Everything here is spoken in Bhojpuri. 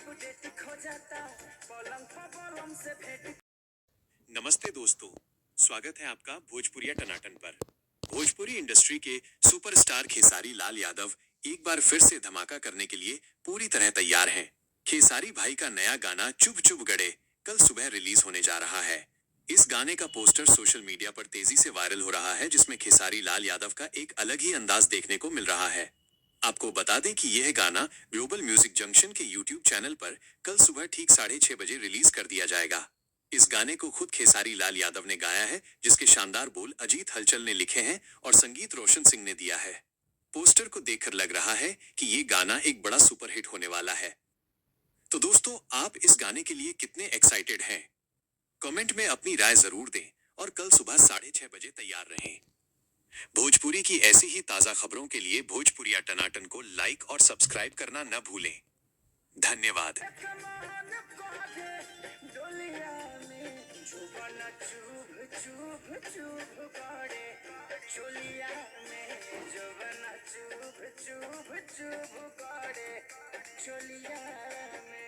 अपडेट खो जाता पलंग पर पलंग से भेंट। नमस्ते दोस्तों, स्वागत है आपका भोजपुरिया टनाटन पर। भोजपुरी इंडस्ट्री के सुपरस्टार खेसारी लाल यादव एक बार फिर से धमाका करने के लिए पूरी तरह तैयार हैं। खेसारी भाई का नया गाना चुभ चुभ गड़े कल सुबह रिलीज होने जा रहा है। इस गाने का पोस्टर सोशल मीडिया पर तेजी से वायरल हो रहा है, जिसमें खेसारी लाल यादव का एक अलग ही अंदाज देखने को मिल रहा है। आपको बता दें कि यह गाना ग्लोबल म्यूजिक जंक्शन के यूट्यूब चैनल पर कल सुबह ठीक 6:30 बजे रिलीज कर दिया जाएगा। इस गाने को खुद खेसारी लाल यादव ने गाया है, जिसके शानदार बोल अजीत हलचल ने लिखे हैं और संगीत रोशन सिंह ने दिया है। पोस्टर को देखकर लग रहा है कि ये गाना एक बड़ा सुपरहिट होने वाला है। तो दोस्तों, आप इस गाने के लिए कितने एक्साइटेड हैं? कमेंट में अपनी राय जरूर दें और कल सुबह 6:30 बजे तैयार रहें। भोजपुरी की ऐसी ही ताजा खबरों के लिए भोजपुरिया टनाटन को लाइक और सब्सक्राइब करना न भूलें। धन्यवाद। डोलिया में जुबन चुभ चुभ चुभ गड़े चोलिया में जुबन चुभ चुभ चुभ गड़े चोलिया में।